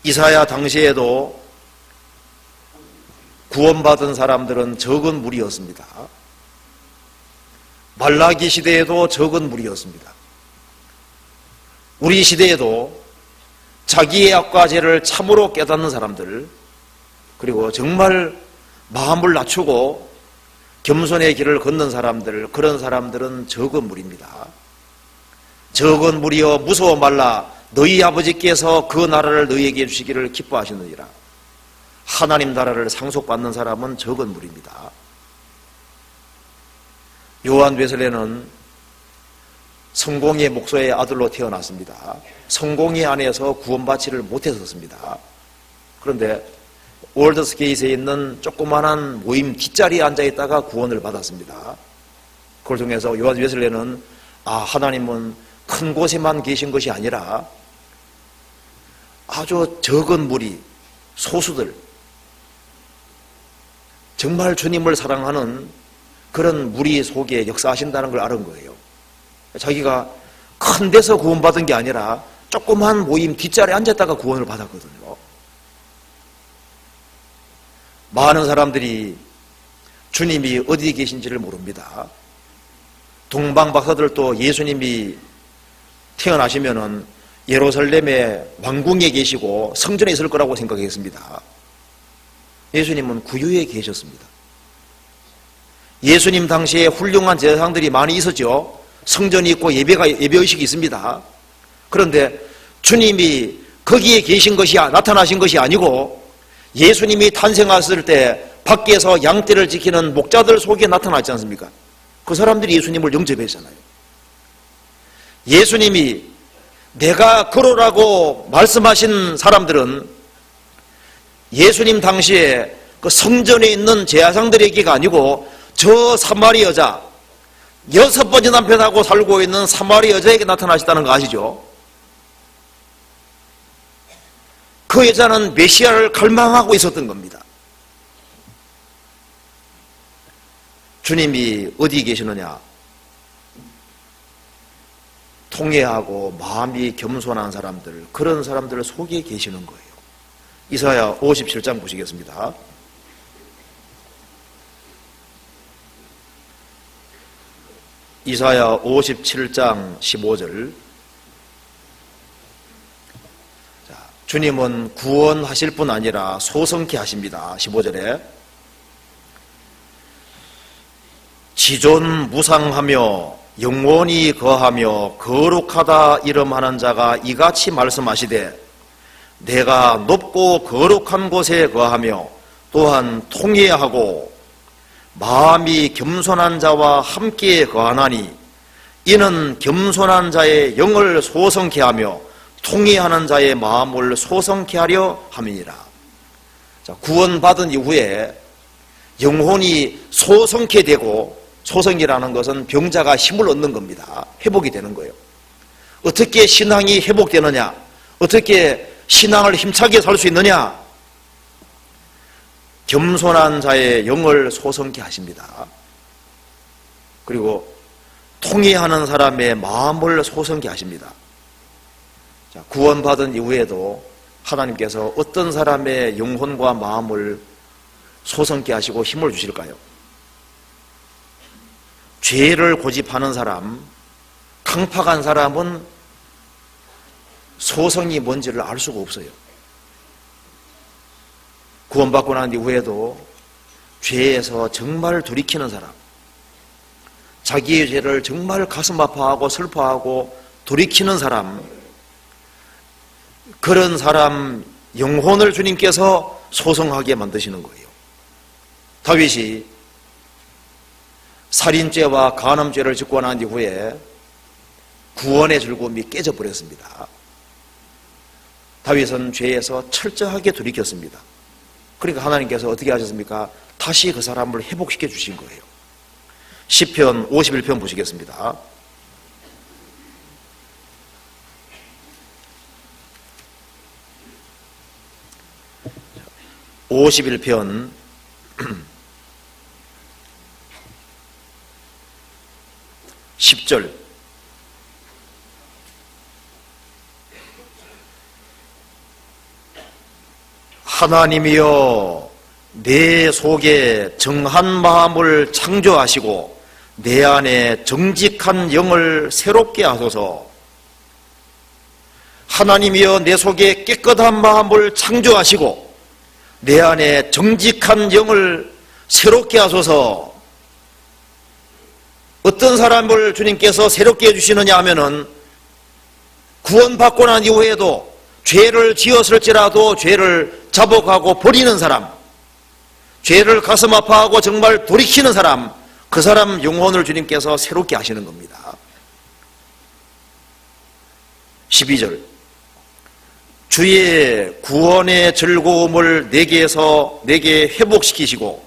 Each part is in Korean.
이사야 당시에도 구원받은 사람들은 적은 무리였습니다. 말라기 시대에도 적은 무리였습니다. 우리 시대에도 자기의 악과 죄를 참으로 깨닫는 사람들, 그리고 정말 마음을 낮추고 겸손의 길을 걷는 사람들, 그런 사람들은 적은 무리입니다. 적은 무리여 무서워 말라, 너희 아버지께서 그 나라를 너희에게 주시기를 기뻐하시느니라. 하나님 나라를 상속받는 사람은 적은 무리입니다. 요한 웨슬레는 성공의 목소의 아들로 태어났습니다. 성공의 안에서 구원받지를 못했었습니다. 그런데 월드스게이트에 있는 조그마한 모임 뒷자리에 앉아있다가 구원을 받았습니다. 그걸 통해서 요한 웨슬레는 하나님은 큰 곳에만 계신 것이 아니라 아주 적은 무리, 소수들, 정말 주님을 사랑하는 그런 무리 속에 역사하신다는 걸 아는 거예요. 자기가 큰 데서 구원받은 게 아니라 조그만 모임 뒷자리에 앉았다가 구원을 받았거든요. 많은 사람들이 주님이 어디 계신지를 모릅니다. 동방 박사들도 예수님이 태어나시면은 예루살렘의 왕궁에 계시고 성전에 있을 거라고 생각했습니다. 예수님은 구유에 계셨습니다. 예수님 당시에 훌륭한 제사장들이 많이 있었죠. 성전이 있고 예배의식이 있습니다. 그런데 주님이 거기에 계신 것이 나타나신 것이 아니고 예수님이 탄생했을 때 밖에서 양떼를 지키는 목자들 속에 나타났지 않습니까? 그 사람들이 예수님을 영접했잖아요. 예수님이 내가 그러라고 말씀하신 사람들은 예수님 당시에 그 성전에 있는 제사장들에게가 아니고 저 사마리 여자, 6번째 남편하고 살고 있는 사마리 여자에게 나타나셨다는 거 아시죠? 그 여자는 메시아를 갈망하고 있었던 겁니다. 주님이 어디 계시느냐? 통회하고 마음이 겸손한 사람들, 그런 사람들 속에 계시는 거예요. 이사야 57장 보시겠습니다. 이사야 57장 15절. 주님은 구원하실 뿐 아니라 소성케 하십니다. 15절에 지존무상하며 영원히 거하며 거룩하다 이름하는 자가 이같이 말씀하시되 내가 높고 거룩한 곳에 거하며 또한 통회하고 마음이 겸손한 자와 함께 거하나니 이는 겸손한 자의 영을 소성케 하며 통회하는 자의 마음을 소성케 하려 함이니라. 구원받은 이후에 영혼이 소성케 되고, 소성이라는 것은 병자가 힘을 얻는 겁니다. 회복이 되는 거예요. 어떻게 신앙이 회복되느냐? 어떻게 신앙을 힘차게 살 수 있느냐? 겸손한 자의 영을 소성케 하십니다. 그리고 통회하는 사람의 마음을 소성케 하십니다. 구원받은 이후에도 하나님께서 어떤 사람의 영혼과 마음을 소성케 하시고 힘을 주실까요? 죄를 고집하는 사람, 강팍한 사람은 소성이 뭔지를 알 수가 없어요. 구원받고 난 이후에도 죄에서 정말 돌이키는 사람, 자기의 죄를 정말 가슴 아파하고 슬퍼하고 돌이키는 사람, 그런 사람 영혼을 주님께서 소성하게 만드시는 거예요. 다윗이 살인죄와 간음죄를 짓고 난 이후에 구원의 즐거움이 깨져버렸습니다. 다윗은 죄에서 철저하게 돌이켰습니다. 그러니까 하나님께서 어떻게 하셨습니까? 다시 그 사람을 회복시켜 주신 거예요. 시편 51편 보시겠습니다. 51편 10절. 하나님이여 내 속에 정한 마음을 창조하시고 내 안에 정직한 영을 새롭게 하소서. 하나님이여 내 속에 깨끗한 마음을 창조하시고 내 안에 정직한 영을 새롭게 하소서. 어떤 사람을 주님께서 새롭게 해주시느냐 하면은 구원받고 난 이후에도 죄를 지었을지라도 죄를 자복하고 버리는 사람, 죄를 가슴 아파하고 정말 돌이키는 사람, 그 사람 영혼을 주님께서 새롭게 하시는 겁니다. 12절 주의 구원의 즐거움을 내게 회복시키시고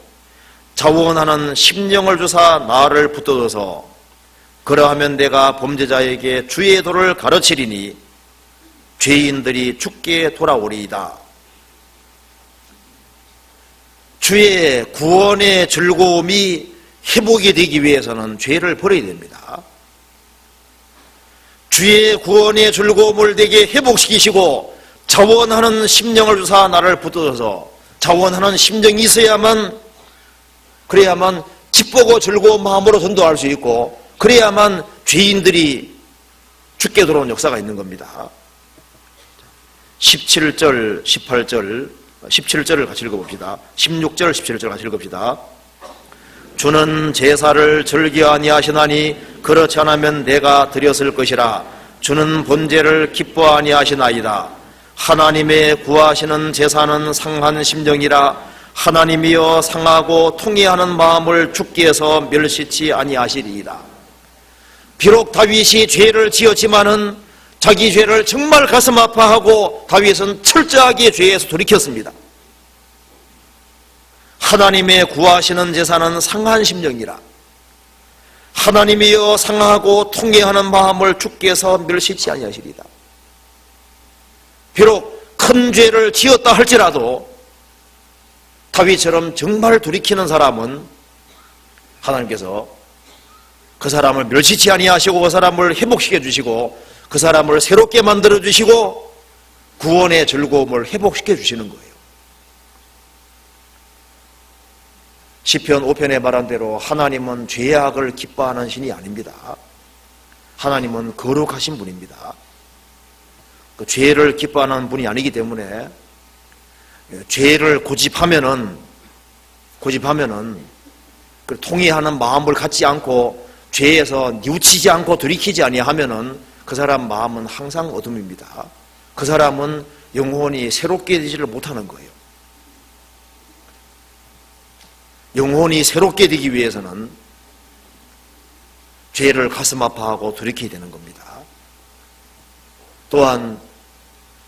자원하는 심령을 주사 나를 붙들어서 그러하면 내가 범죄자에게 주의 도를 가르치리니 죄인들이 죽게 돌아오리이다. 주의 구원의 즐거움이 회복이 되기 위해서는 죄를 버려야 됩니다. 주의 구원의 즐거움을 내게 회복시키시고 자원하는 심령을 주사 나를 붙들어서, 자원하는 심령이 있어야만, 그래야만 기쁘고 즐거운 마음으로 전도할 수 있고, 그래야만 죄인들이 죽게 돌아온 역사가 있는 겁니다. 17절, 18절, 17절을 같이 읽어봅시다. 16절, 17절 같이 읽읍시다. 주는 제사를 즐겨 아니하시나니 그렇지 않으면 내가 드렸을 것이라. 주는 번제를 기뻐 아니하시나이다. 하나님의 구하시는 제사는 상한 심정이라. 하나님이여 상하고 통회하는 마음을 주께 해서 멸시치 아니하시리이다. 비록 다윗이 죄를 지었지만은 자기 죄를 정말 가슴 아파하고 다윗은 철저하게 죄에서 돌이켰습니다. 하나님의 구하시는 제사는 상한 심령이라. 하나님이여 상하고 통회하는 마음을 주께서 멸시치 아니하시리이다. 비록 큰 죄를 지었다 할지라도 다윗처럼 정말 돌이키는 사람은 하나님께서 그 사람을 멸시치 아니하시고 그 사람을 회복시켜 주시고 그 사람을 새롭게 만들어 주시고 구원의 즐거움을 회복시켜 주시는 거예요. 시편 5편에 말한 대로 하나님은 죄악을 기뻐하는 신이 아닙니다. 하나님은 거룩하신 분입니다. 그 죄를 기뻐하는 분이 아니기 때문에 죄를 고집하면은 그 통회하는 마음을 갖지 않고 죄에서 뉘우치지 않고 돌이키지 아니하면은 그 사람 마음은 항상 어둠입니다. 그 사람은 영혼이 새롭게 되지를 못하는 거예요. 영혼이 새롭게 되기 위해서는 죄를 가슴 아파하고 돌이켜야 되는 겁니다. 또한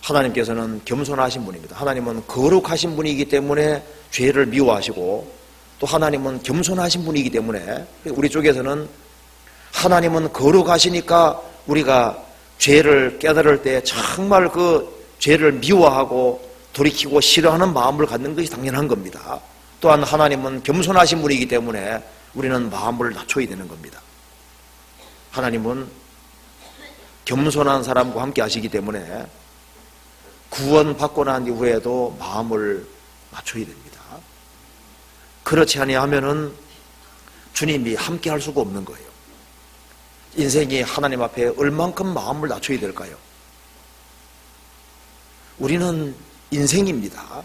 하나님께서는 겸손하신 분입니다. 하나님은 거룩하신 분이기 때문에 죄를 미워하시고, 또 하나님은 겸손하신 분이기 때문에 우리 쪽에서는 하나님은 거룩하시니까 우리가 죄를 깨달을 때 정말 그 죄를 미워하고 돌이키고 싫어하는 마음을 갖는 것이 당연한 겁니다. 또한 하나님은 겸손하신 분이기 때문에 우리는 마음을 낮춰야 되는 겁니다. 하나님은 겸손한 사람과 함께 하시기 때문에 구원받고 난 이후에도 마음을 낮춰야 됩니다. 그렇지 아니하면은 주님이 함께 할 수가 없는 거예요. 인생이 하나님 앞에 얼만큼 마음을 낮춰야 될까요? 우리는 인생입니다.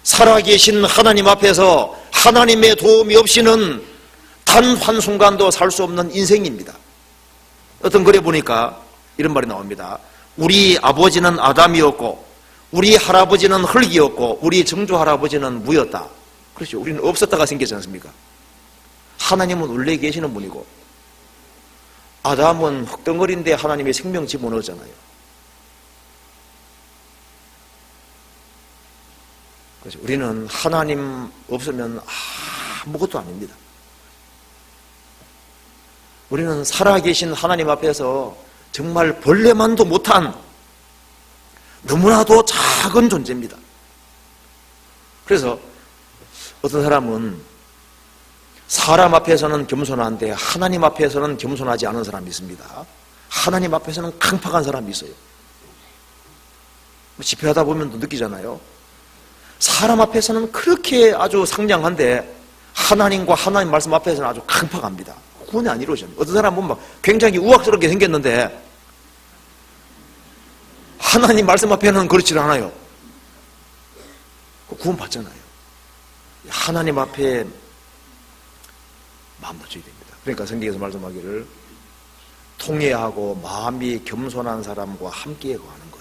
살아계신 하나님 앞에서 하나님의 도움이 없이는 단 한순간도 살 수 없는 인생입니다. 어떤 글에 보니까 이런 말이 나옵니다. 우리 아버지는 아담이었고 우리 할아버지는 흙이었고 우리 정조 할아버지는 무였다. 그렇죠. 우리는 없었다가 생겼지 않습니까? 하나님은 원래 계시는 분이고 아담은 흙덩어리인데 하나님의 생명 집어넣었잖아요. 그래서 우리는 하나님 없으면 아무것도 아닙니다. 우리는 살아계신 하나님 앞에서 정말 벌레만도 못한 너무나도 작은 존재입니다. 그래서 어떤 사람은 사람 앞에서는 겸손한데 하나님 앞에서는 겸손하지 않은 사람이 있습니다. 하나님 앞에서는 강팍한 사람이 있어요. 집회하다 보면 또 느끼잖아요. 사람 앞에서는 그렇게 아주 상냥한데 하나님과 하나님 말씀 앞에서는 아주 강팍합니다. 구원이 안 이루어져요. 어떤 사람은 막 굉장히 우악스럽게 생겼는데 하나님 말씀 앞에는 그렇지 않아요. 구원 받잖아요. 하나님 앞에 마음 낮춰야 됩니다. 그러니까 성경에서 말씀하기를 통회하고 마음이 겸손한 사람과 함께 거하는 것.